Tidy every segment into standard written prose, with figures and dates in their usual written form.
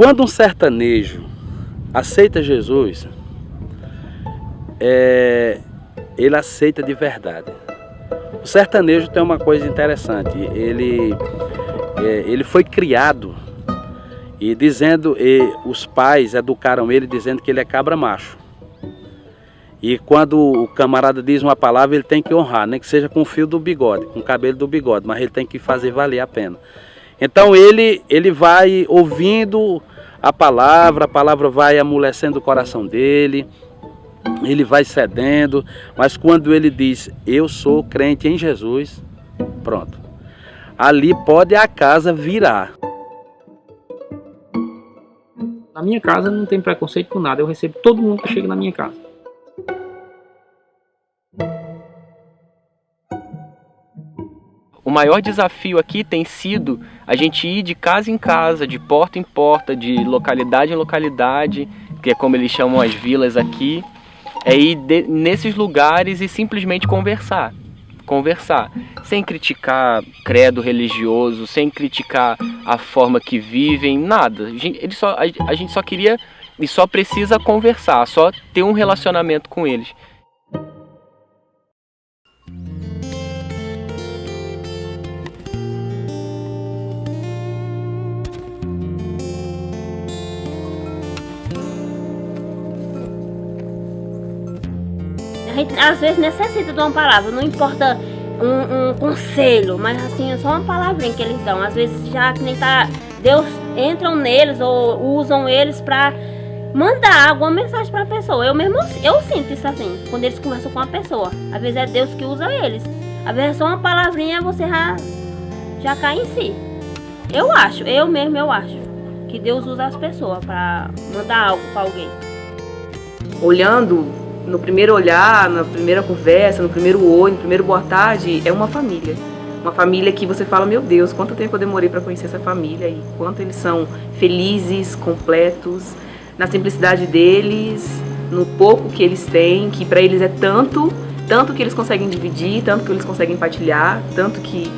Quando um sertanejo aceita Jesus, ele aceita de verdade. O sertanejo tem uma coisa interessante, ele foi criado e os pais educaram ele dizendo que ele é cabra macho. E quando o camarada diz uma palavra, ele tem que honrar, nem que seja com o fio do bigode, com o cabelo do bigode, mas ele tem que fazer valer a pena. Então ele vai ouvindo a palavra vai amolecendo o coração dele, ele vai cedendo, mas quando ele diz, eu sou crente em Jesus, pronto. Ali pode a casa virar. Na minha casa não tem preconceito com nada, eu recebo todo mundo que chega na minha casa. O maior desafio aqui tem sido a gente ir de casa em casa, de porta em porta, de localidade em localidade, que é como eles chamam as vilas aqui, ir nesses lugares e simplesmente conversar, sem criticar credo religioso, sem criticar a forma que vivem, nada. A gente só queria e só precisa conversar, só ter um relacionamento com eles. A gente às vezes necessita de uma palavra, não importa um conselho, mas assim, é só uma palavrinha que eles dão. Às vezes já que nem tá, Deus entram neles ou usam eles para mandar alguma mensagem para a pessoa. Eu sinto isso assim, quando eles conversam com a pessoa. Às vezes é Deus que usa eles. Às vezes é só uma palavrinha e você já cai em si. Eu acho que Deus usa as pessoas para mandar algo para alguém. Olhando no primeiro olhar, na primeira conversa, no primeiro oi, no primeiro boa tarde, é uma família. Uma família que você fala, meu Deus, quanto tempo eu demorei para conhecer essa família e quanto eles são felizes, completos, na simplicidade deles, no pouco que eles têm, que para eles é tanto que eles conseguem dividir, tanto que eles conseguem partilhar, tanto que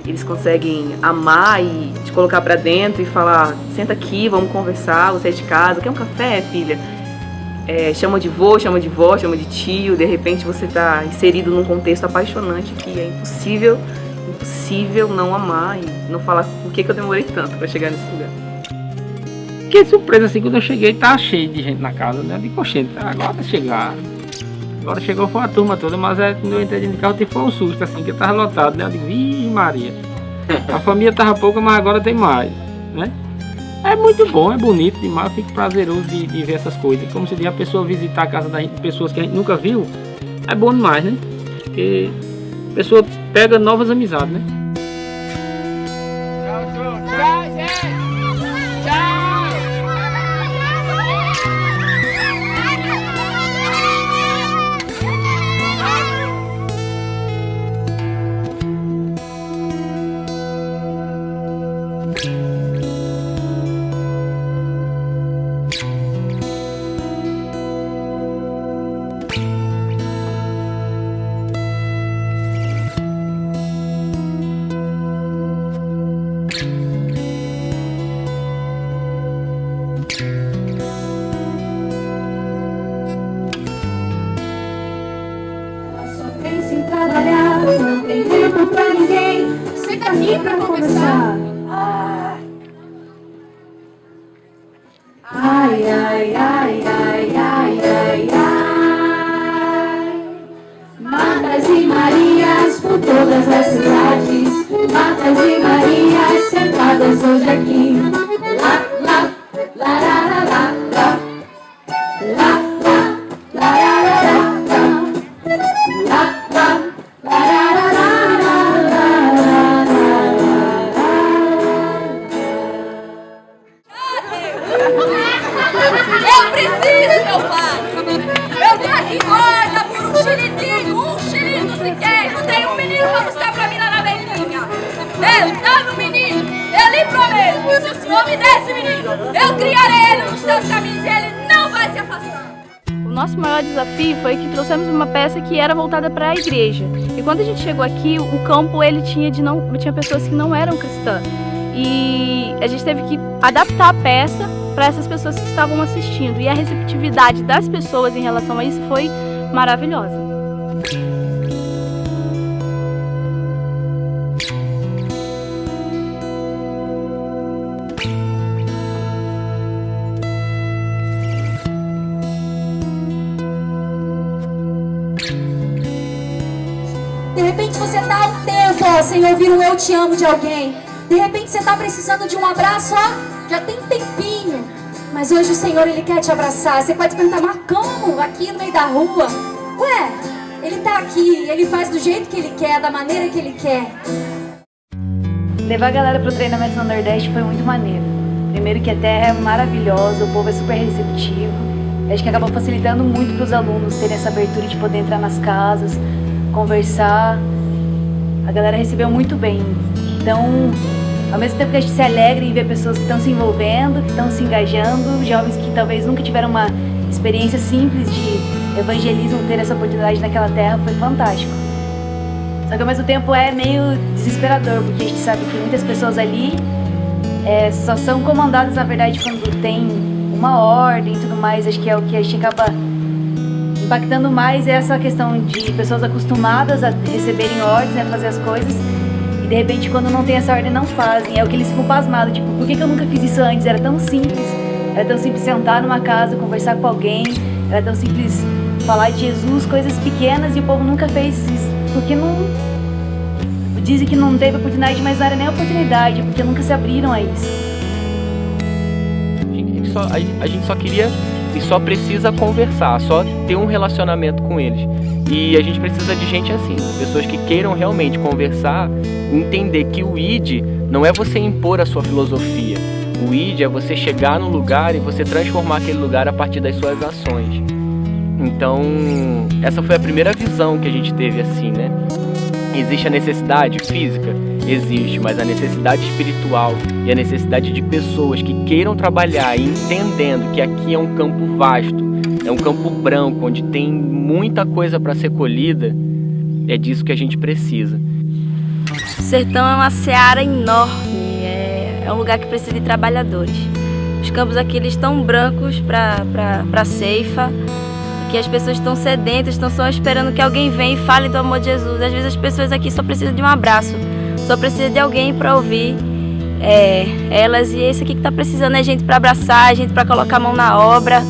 eles conseguem amar e te colocar para dentro e falar, senta aqui, vamos conversar, você é de casa, quer um café, filha? Chama de vô, chama de vó, chama de tio, de repente você está inserido num contexto apaixonante que é impossível não amar e não falar por que eu demorei tanto para chegar nesse lugar. Fiquei surpresa assim, quando eu cheguei, tava cheio de gente na casa, né? Eu digo, poxa, agora chegou foi a turma toda, mas quando eu entrei no carro, foi um susto assim, que tava lotado, né? Eu digo, Virgem Maria, a família tava pouca, mas agora tem mais, né? É muito bom, é bonito demais, eu fico prazeroso de ver essas coisas. Como se diz, a pessoa visitar a casa da gente, pessoas que a gente nunca viu, é bom demais, né? Porque a pessoa pega novas amizades, né? Tchau, gente! Tchau! Não tem tempo pra ninguém, senta aqui pra conversar. Ai, ai, ai, ai, ai, ai, ai. Martas e Marias por todas as cidades, Martas e Marias sentadas hoje aqui. Lá, lá, lá, lá, lá, lá, lá. Lá, lá, lá, lá, lá, lá. Lá, lá. Eu preciso, meu pai! Eu tô aqui gorda por um xilitinho sequer! Não tem um menino pra buscar pra mim lá na vendinha! Eu dá no menino! Eu lhe prometo que se o senhor me der esse menino, eu criarei ele nos seus caminhos e ele não vai se afastar! O nosso maior desafio foi que trouxemos uma peça que era voltada para a igreja. E quando a gente chegou aqui, o campo ele tinha pessoas que não eram cristãs. e a gente teve que adaptar a peça para essas pessoas que estavam assistindo. E a receptividade das pessoas em relação a isso foi maravilhosa. De repente você tá há um tempo, ó, sem ouvir um eu te amo de alguém. De repente você tá precisando de um abraço, ó, já tem tempinho. Mas hoje o Senhor, Ele quer te abraçar. Você pode perguntar, mas como? Aqui no meio da rua? Ué, Ele tá aqui, Ele faz do jeito que Ele quer, da maneira que Ele quer. Levar a galera pro treinamento no Nordeste foi muito maneiro. Primeiro que a terra é maravilhosa, o povo é super receptivo. Acho que acaba facilitando muito para os alunos terem essa abertura de poder entrar nas casas, conversar. A galera recebeu muito bem. Então, ao mesmo tempo que a gente se alegra em ver pessoas que estão se envolvendo, que estão se engajando, jovens que talvez nunca tiveram uma experiência simples de evangelismo, ter essa oportunidade naquela terra, foi fantástico. Só que ao mesmo tempo é meio desesperador, porque a gente sabe que muitas pessoas ali só são comandadas, na verdade, quando tem uma ordem e tudo mais. Acho que é o que a gente acaba impactando mais, é essa questão de pessoas acostumadas a receberem ordens, né, fazer as coisas, e de repente quando não tem essa ordem não fazem. É o que eles ficam pasmados, tipo, por que eu nunca fiz isso antes? Era tão simples sentar numa casa, conversar com alguém, era tão simples falar de Jesus, coisas pequenas, e o povo nunca fez isso, porque não... Dizem que não teve oportunidade, mas não era nem oportunidade, porque nunca se abriram a isso. A gente só queria e só precisa conversar, só ter um relacionamento com eles. E a gente precisa de gente assim, pessoas que queiram realmente conversar, entender que o ID não é você impor a sua filosofia. O ID é você chegar num lugar e você transformar aquele lugar a partir das suas ações. Então, essa foi a primeira visão que a gente teve assim, né? Existe a necessidade física? Existe, mas a necessidade espiritual e a necessidade de pessoas que queiram trabalhar e entendendo que aqui é um campo vasto, é um campo branco, onde tem muita coisa para ser colhida, é disso que a gente precisa. O sertão é uma seara enorme, é um lugar que precisa de trabalhadores. Os campos aqui eles estão brancos para a ceifa, que as pessoas estão sedentas, estão só esperando que alguém venha e fale do amor de Jesus. Às vezes as pessoas aqui só precisam de um abraço, só precisam de alguém para ouvir elas, e esse aqui que está precisando é gente para abraçar, gente para colocar a mão na obra.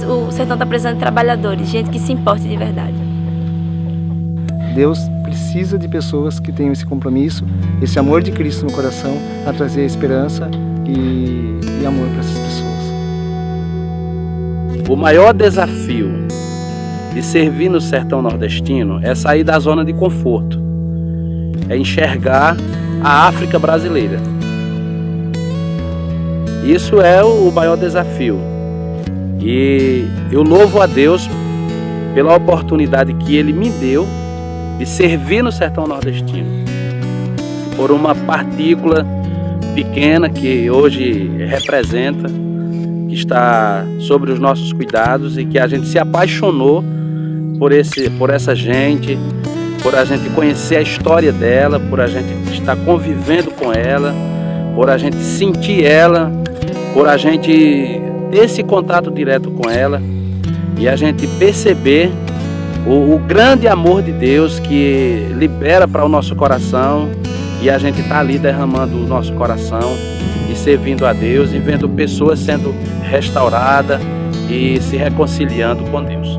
O sertão está precisando de trabalhadores, gente que se importe de verdade. Deus precisa de pessoas que tenham esse compromisso, esse amor de Cristo no coração, a trazer esperança e amor para essas pessoas. O maior desafio de servir no sertão nordestino é sair da zona de conforto, é enxergar a África brasileira. Isso é o maior desafio. E eu louvo a Deus pela oportunidade que Ele me deu de servir no sertão nordestino, por uma partícula pequena que hoje representa, que está sobre os nossos cuidados, e que a gente se apaixonou por essa gente, por a gente conhecer a história dela, por a gente estar convivendo com ela, por a gente sentir ela, por a gente ter esse contato direto com ela e a gente perceber o grande amor de Deus que libera para o nosso coração, e a gente está ali derramando o nosso coração e servindo a Deus e vendo pessoas sendo restauradas e se reconciliando com Deus.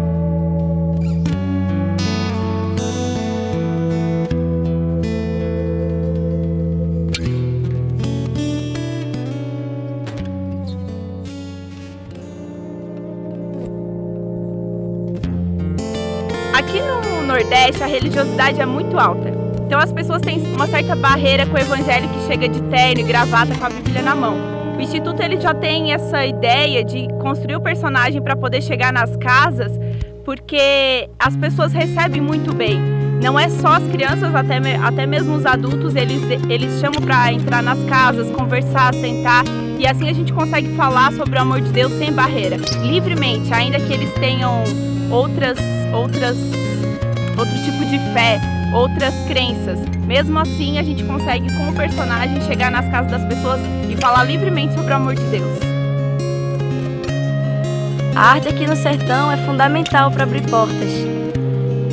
Aqui no Nordeste a religiosidade é muito alta. Então as pessoas têm uma certa barreira com o evangelho que chega de terno e gravata com a Bíblia na mão. O Instituto ele já tem essa ideia de construir o personagem para poder chegar nas casas, porque as pessoas recebem muito bem. Não é só as crianças, até mesmo os adultos, eles chamam para entrar nas casas, conversar, sentar, e assim a gente consegue falar sobre o amor de Deus sem barreira, livremente, ainda que eles tenham outro tipo de fé, outras crenças. Mesmo assim, a gente consegue, com o personagem, chegar nas casas das pessoas e falar livremente sobre o amor de Deus. A arte aqui no sertão é fundamental para abrir portas.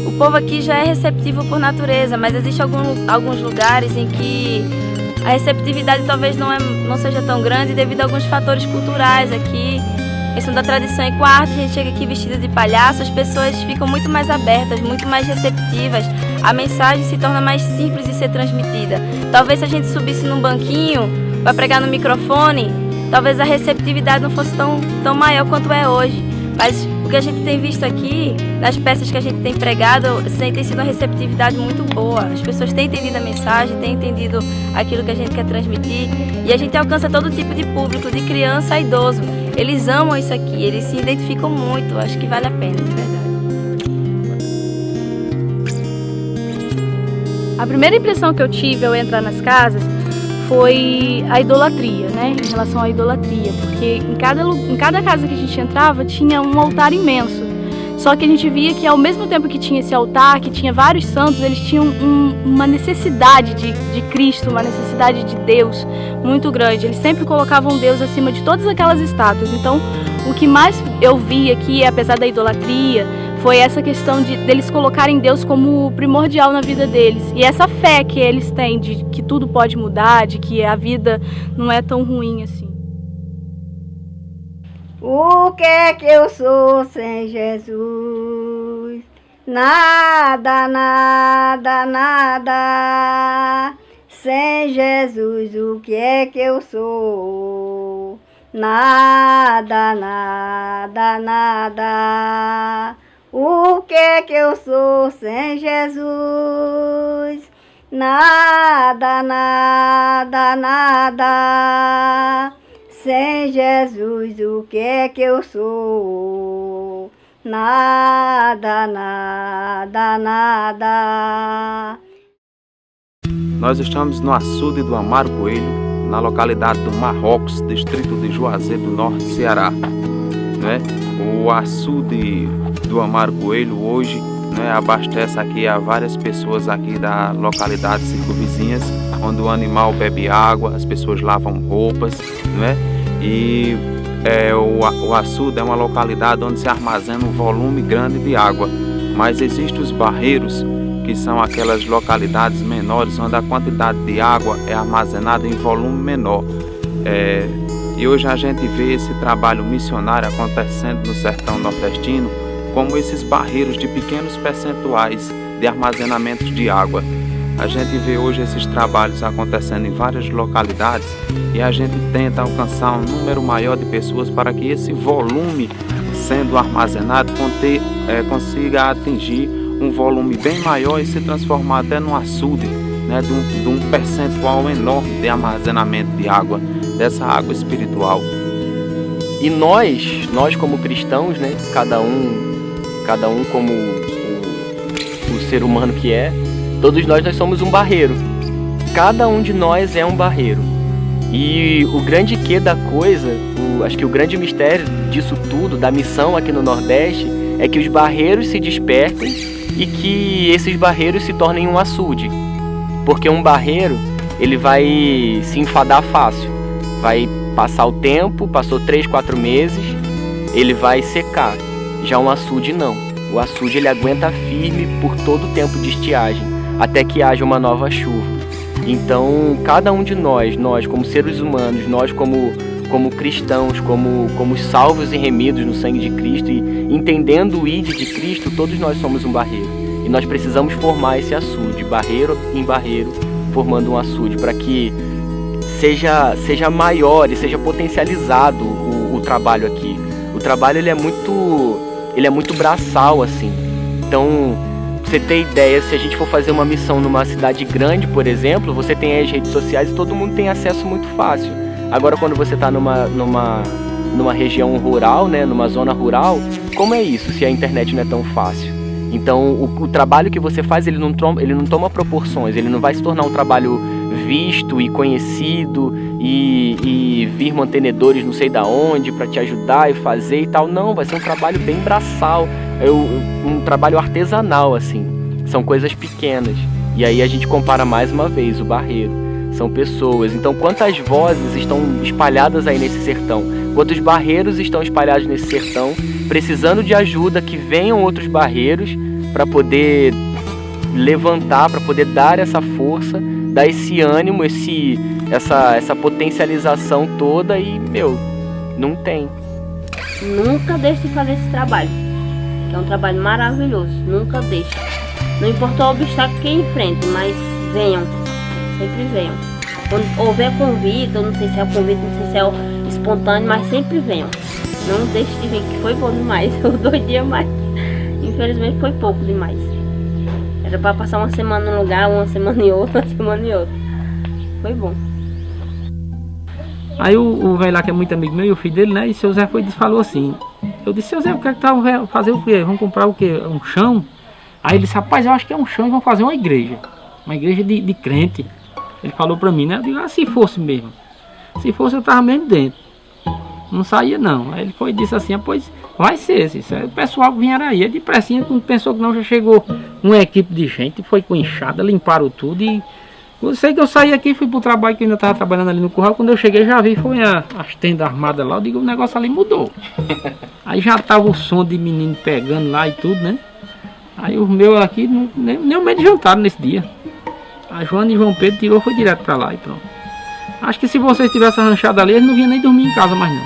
O povo aqui já é receptivo por natureza, mas existem alguns lugares em que a receptividade talvez não seja tão grande devido a alguns fatores culturais aqui, questão da tradição. E com a arte, a gente chega aqui vestido de palhaço, as pessoas ficam muito mais abertas, muito mais receptivas, a mensagem se torna mais simples de ser transmitida. Talvez se a gente subisse num banquinho para pregar no microfone, talvez a receptividade não fosse tão maior quanto é hoje. Mas o que a gente tem visto aqui, nas peças que a gente tem pregado, tem sido uma receptividade muito boa. As pessoas têm entendido a mensagem, têm entendido aquilo que a gente quer transmitir. E a gente alcança todo tipo de público, de criança a idoso. Eles amam isso aqui, eles se identificam muito. Acho que vale a pena, de verdade. A primeira impressão que eu tive ao entrar nas casas foi a idolatria, né? Em relação à idolatria, porque em cada casa que a gente entrava tinha um altar imenso. Só que a gente via que ao mesmo tempo que tinha esse altar, que tinha vários santos, eles tinham uma necessidade de Cristo, uma necessidade de Deus muito grande. Eles sempre colocavam Deus acima de todas aquelas estátuas. Então, o que mais eu vi aqui, apesar da idolatria, foi essa questão deles colocarem Deus como primordial na vida deles. E essa fé que eles têm de que tudo pode mudar, de que a vida não é tão ruim assim. O que é que eu sou sem Jesus? Nada, nada, nada. Sem Jesus, o que é que eu sou? Nada, nada, nada. O que é que eu sou sem Jesus? Nada, nada, nada. Sem Jesus, o que é que eu sou? Nada, nada, nada. Nós estamos no açude do Amaro Coelho, na localidade do Marrocos, distrito de Juazeiro do Norte, Ceará. O açude do Amaro Coelho hoje abastece aqui a várias pessoas aqui da localidade circunvizinhas, onde o animal bebe água, as pessoas lavam roupas, E o açude é uma localidade onde se armazena um volume grande de água, mas existem os barreiros, que são aquelas localidades menores onde a quantidade de água é armazenada em volume menor. E hoje a gente vê esse trabalho missionário acontecendo no sertão nordestino como esses barreiros de pequenos percentuais de armazenamento de água. A gente vê hoje esses trabalhos acontecendo em várias localidades e a gente tenta alcançar um número maior de pessoas para que esse volume sendo armazenado consiga atingir um volume bem maior e se transformar até num açude, de um percentual enorme de armazenamento de água, dessa água espiritual. E nós como cristãos, cada um como o ser humano que é, todos nós somos um barreiro. Cada um de nós é um barreiro. E o grande quê da coisa, acho que o grande mistério disso tudo, da missão aqui no Nordeste, é que os barreiros se despertem e que esses barreiros se tornem um açude. Porque um barreiro, ele vai se enfadar fácil. Vai passar o tempo, passou 3, 4 meses, ele vai secar. Já um açude não. O açude ele aguenta firme por todo o tempo de estiagem, até que haja uma nova chuva. Então, cada um de nós como seres humanos, nós como cristãos, como salvos e remidos no sangue de Cristo e entendendo o ide de Cristo, todos nós somos um barreiro. E nós precisamos formar esse açude, barreiro em barreiro, formando um açude, para que seja maior e seja potencializado o trabalho aqui. O trabalho ele é muito braçal, assim. Então, pra você ter ideia, se a gente for fazer uma missão numa cidade grande, por exemplo, você tem as redes sociais e todo mundo tem acesso muito fácil. Agora, quando você está numa região rural, numa zona rural, como é isso, se a internet não é tão fácil? Então, o trabalho que você faz, ele não toma proporções, ele não vai se tornar um trabalho visto e conhecido e vir mantenedores não sei da onde para te ajudar e fazer e tal. Não, vai ser um trabalho bem braçal, um trabalho artesanal, assim. São coisas pequenas. E aí a gente compara mais uma vez o barreiro. São pessoas. Então, quantas vozes estão espalhadas aí nesse sertão? Quantos barreiros estão espalhados nesse sertão, precisando de ajuda, que venham outros barreiros para poder levantar, para poder dar essa força, dar esse ânimo, essa potencialização toda e, não tem. Nunca deixe de fazer esse trabalho, que é um trabalho maravilhoso. Nunca deixe. Não importa o obstáculo que enfrente, mas venham. Sempre venham. Quando houver convite, eu não sei se é o convite, não sei se é o espontâneo, mas sempre venham. Não deixe de vir, que foi bom demais. Os 2 dias, mas infelizmente foi pouco demais. Era para passar uma semana num lugar, uma semana em outro, uma semana em outro. Foi bom. Aí o velho lá, que é muito amigo meu, e o filho dele, né? E seu Zé falou assim. Eu disse, seu Zé, o que é que tá fazer o quê? Vamos comprar o quê? Um chão? Aí ele disse, rapaz, eu acho que é um chão e vamos fazer uma igreja. Uma igreja de crente. Ele falou pra mim, né? Eu digo, se fosse mesmo. Se fosse, eu tava mesmo dentro. Não saía, não. Aí ele disse assim, pois vai ser. O pessoal que vieram aí, de pressinha, quando pensou que não, já chegou uma equipe de gente, foi com enxada, limparam tudo e... Eu sei que eu saí aqui, fui pro trabalho, que eu ainda tava trabalhando ali no curral. Quando eu cheguei, já vi, foi as tendas armadas lá. Eu digo, o negócio ali mudou. Aí já tava o som de menino pegando lá e tudo, né? Aí os meus aqui, nem o medo jantaram nesse dia. A Joana e João Pedro tirou, foi direto pra lá e pronto. Acho que se vocês tivessem arranchado ali, eles não vinham nem dormir em casa mais não.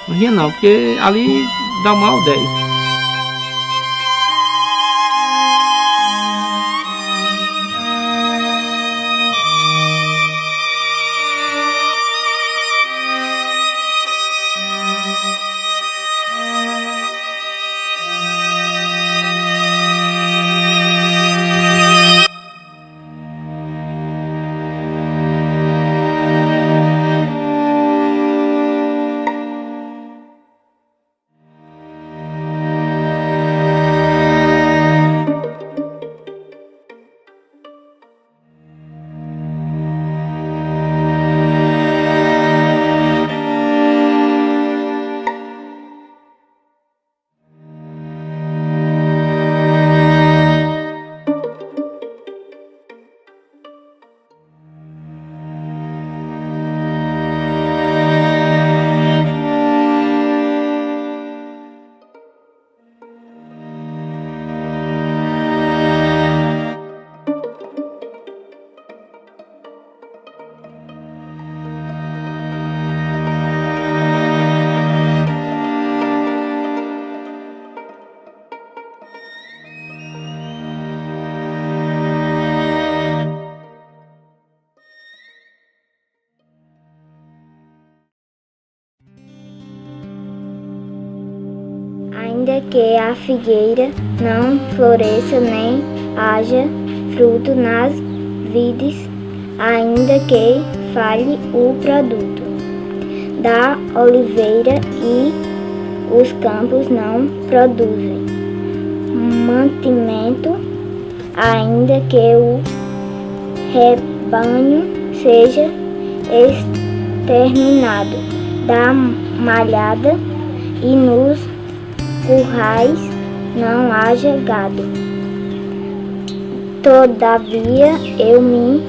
Não vinha não, porque ali dá mal 10. Ainda que a figueira não floresça nem haja fruto nas vides, ainda que falhe o produto da oliveira e os campos não produzem mantimento, ainda que o rebanho seja exterminado da malhada e nos currais não haja gado. Todavia eu me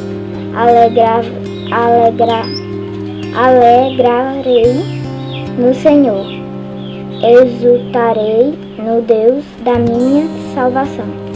alegrarei no Senhor, exultarei no Deus da minha salvação.